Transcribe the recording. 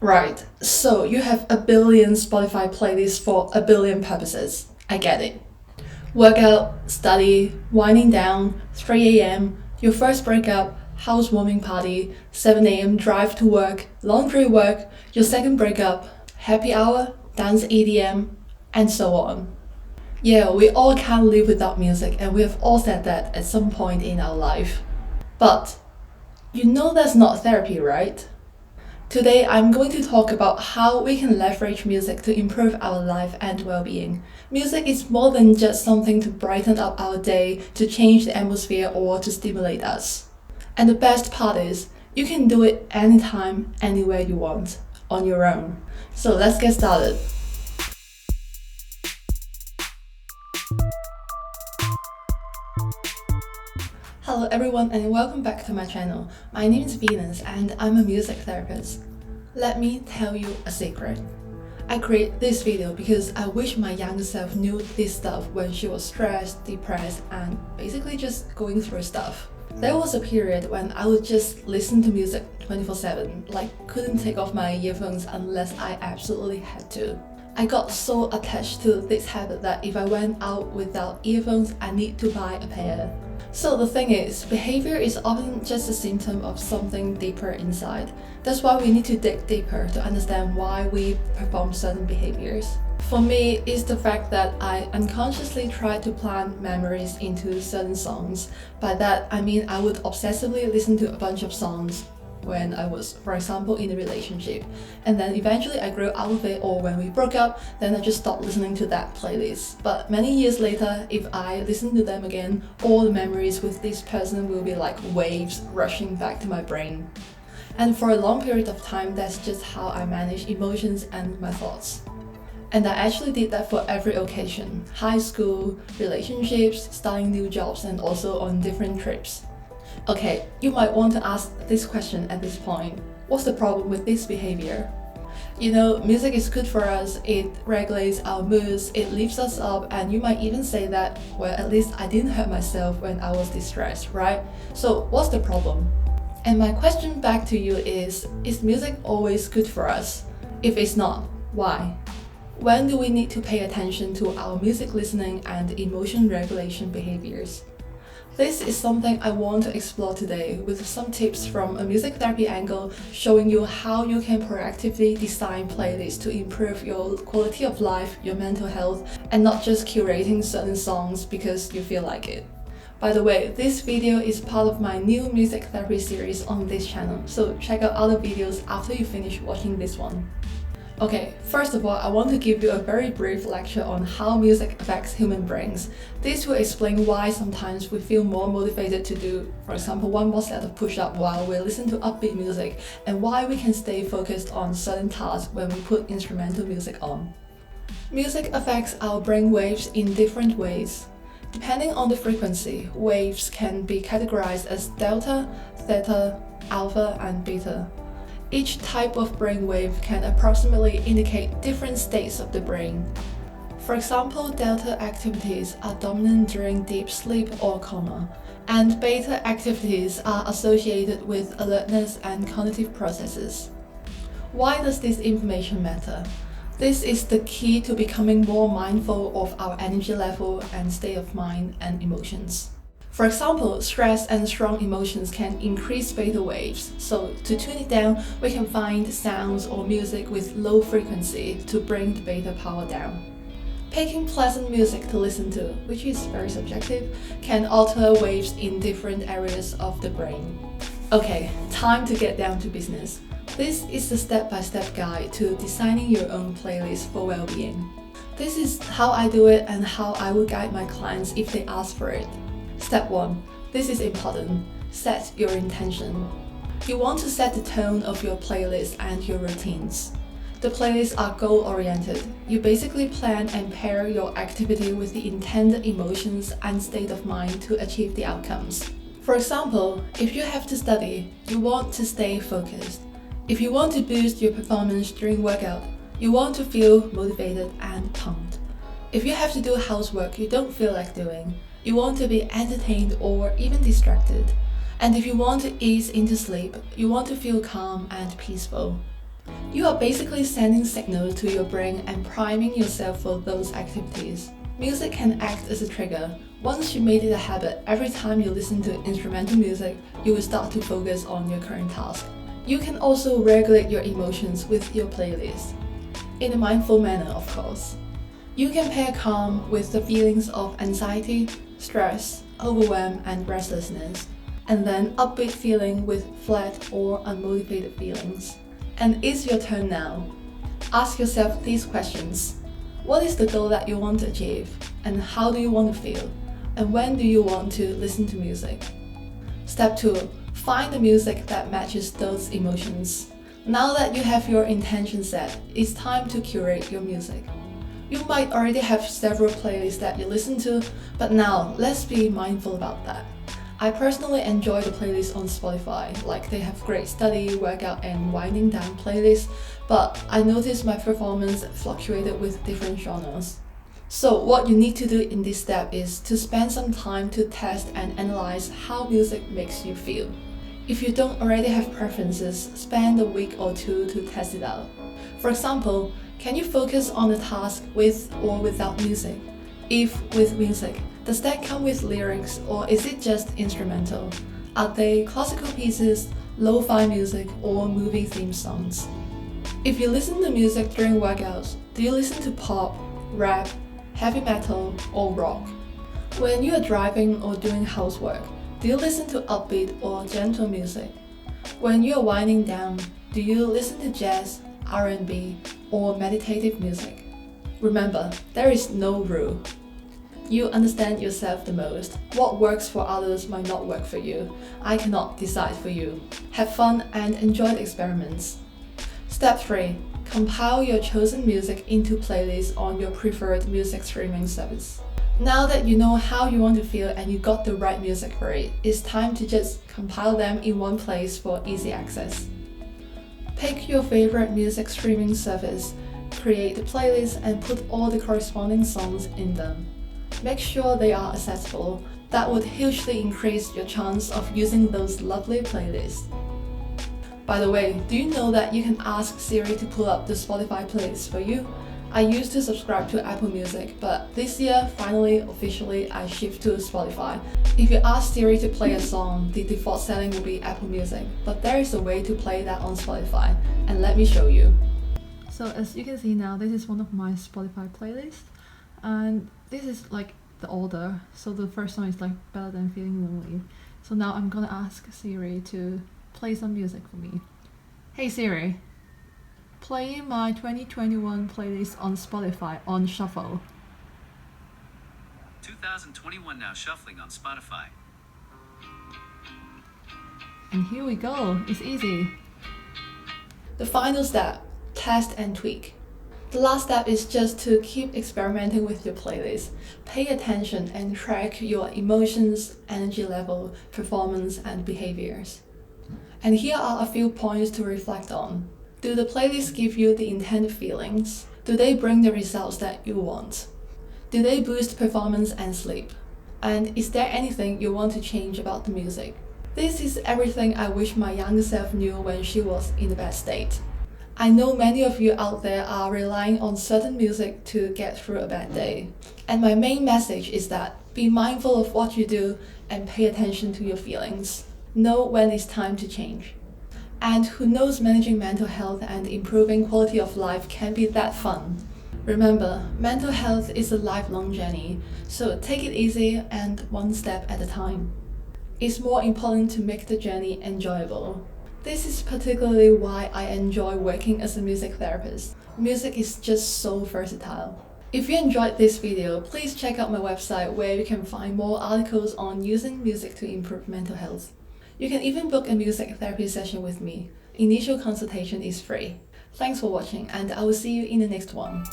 Right, so you have a billion Spotify playlists for a billion purposes. I get it. Workout, study, winding down, 3 a.m., your first breakup, housewarming party, 7 a.m. drive to work, laundry work, your second breakup, happy hour, dance EDM, and so on. Yeah, we all can't live without music, and we have all said that at some point in our life. But you know that's not therapy, right? Today, I'm going to talk about how we can leverage music to improve our life and well-being. Music is more than just something to brighten up our day, to change the atmosphere, or to stimulate us. And the best part is, you can do it anytime, anywhere you want, on your own. So let's get started. Hello everyone and welcome back to my channel. My name is Venus and I'm a music therapist. Let me tell you a secret. I create this video because I wish my younger self knew this stuff when she was stressed, depressed, and basically just going through stuff. There was a period when I would just listen to music 24/7, like couldn't take off my earphones unless I absolutely had to. I got so attached to this habit that if I went out without earphones, I need to buy a pair. So the thing is, behavior is often just a symptom of something deeper inside. That's why we need to dig deeper to understand why we perform certain behaviors. For me, it's the fact that I unconsciously try to plant memories into certain songs. By that, I mean I would obsessively listen to a bunch of songs when I was, for example, in a relationship. And then eventually I grew out of it, or when we broke up, then I just stopped listening to that playlist. But many years later, if I listen to them again, all the memories with this person will be like waves rushing back to my brain. And for a long period of time, that's just how I manage emotions and my thoughts. And I actually did that for every occasion: high school, relationships, starting new jobs, and also on different trips. Okay, you might want to ask this question at this point. What's the problem with this behavior? You know, music is good for us, it regulates our moods, it lifts us up, and you might even say that, well, at least I didn't hurt myself when I was distressed, right? So what's the problem? And my question back to you is music always good for us? If it's not, why? When do we need to pay attention to our music listening and emotion regulation behaviors? This is something I want to explore today with some tips from a music therapy angle, showing you how you can proactively design playlists to improve your quality of life, your mental health, and not just curating certain songs because you feel like it. By the way, this video is part of my new music therapy series on this channel, so check out other videos after you finish watching this one. Okay, first of all, I want to give you a very brief lecture on how music affects human brains. This will explain why sometimes we feel more motivated to do, for example, one more set of push-ups while we listen to upbeat music, and why we can stay focused on certain tasks when we put instrumental music on. Music affects our brain waves in different ways. Depending on the frequency, waves can be categorized as delta, theta, alpha, and beta. Each type of brainwave can approximately indicate different states of the brain. For example, delta activities are dominant during deep sleep or coma, and beta activities are associated with alertness and cognitive processes. Why does this information matter? This is the key to becoming more mindful of our energy level and state of mind and emotions. For example, stress and strong emotions can increase beta waves, so to tune it down, we can find sounds or music with low frequency to bring the beta power down. Picking pleasant music to listen to, which is very subjective, can alter waves in different areas of the brain. Okay, time to get down to business. This is the step-by-step guide to designing your own playlist for well-being. This is how I do it and how I will guide my clients if they ask for it. Step 1. This is important. Set your intention. You want to set the tone of your playlist and your routines. The playlists are goal-oriented. You basically plan and pair your activity with the intended emotions and state of mind to achieve the outcomes. For example, if you have to study, you want to stay focused. If you want to boost your performance during workout, you want to feel motivated and pumped. If you have to do housework you don't feel like doing, you want to be entertained or even distracted. And if you want to ease into sleep, you want to feel calm and peaceful. You are basically sending signals to your brain and priming yourself for those activities. Music can act as a trigger. Once you made it a habit, every time you listen to instrumental music, you will start to focus on your current task. You can also regulate your emotions with your playlist, in a mindful manner, of course. You can pair calm with the feelings of anxiety, stress, overwhelm, and restlessness, and then upbeat feeling with flat or unmotivated feelings. And it's your turn now. Ask yourself these questions. What is the goal that you want to achieve? And how do you want to feel? And when do you want to listen to music? Step 2. Find the music that matches those emotions. Now that you have your intention set, it's time to curate your music. You might already have several playlists that you listen to, but now let's be mindful about that. I personally enjoy the playlists on Spotify, like they have great study, workout, and winding down playlists, but I noticed my performance fluctuated with different genres. So what you need to do in this step is to spend some time to test and analyze how music makes you feel. If you don't already have preferences, spend a week or two to test it out. For example, can you focus on a task with or without music? If with music, does that come with lyrics or is it just instrumental? Are they classical pieces, lo-fi music, or movie theme songs? If you listen to music during workouts, do you listen to pop, rap, heavy metal, or rock? When you are driving or doing housework, do you listen to upbeat or gentle music? When you are winding down, do you listen to jazz, R&B, or meditative music? Remember, there is no rule. You understand yourself the most. What works for others might not work for you. I cannot decide for you. Have fun and enjoy the experiments. Step 3. Compile your chosen music into playlists on your preferred music streaming service. Now that you know how you want to feel and you got the right music for it, it's time to just compile them in one place for easy access. Pick your favorite music streaming service, create the playlist, and put all the corresponding songs in them. Make sure they are accessible. That would hugely increase your chance of using those lovely playlists. By the way, do you know that you can ask Siri to pull up the Spotify playlist for you? I used to subscribe to Apple Music, but this year, finally, officially, I shift to Spotify. If you ask Siri to play a song, the default setting will be Apple Music, but there is a way to play that on Spotify, and let me show you. So as you can see now, this is one of my Spotify playlists, and this is like the order. So the first song is like Better Than Feeling Lonely. So now I'm gonna ask Siri to play some music for me. Hey Siri, play my 2021 playlist on Spotify on shuffle. 2021 now shuffling on Spotify. And here we go, it's easy. The final step, test and tweak. The last step is just to keep experimenting with your playlist. Pay attention and track your emotions, energy level, performance, and behaviors. And here are a few points to reflect on. Do the playlists give you the intended feelings? Do they bring the results that you want? Do they boost performance and sleep? And is there anything you want to change about the music? This is everything I wish my younger self knew when she was in the best state. I know many of you out there are relying on certain music to get through a bad day. And my main message is that be mindful of what you do and pay attention to your feelings. Know when it's time to change. And who knows, managing mental health and improving quality of life can be that fun. Remember, mental health is a lifelong journey, so take it easy and one step at a time. It's more important to make the journey enjoyable. This is particularly why I enjoy working as a music therapist. Music is just so versatile. If you enjoyed this video, please check out my website where you can find more articles on using music to improve mental health. You can even book a music therapy session with me. Initial consultation is free. Thanks for watching, and I will see you in the next one.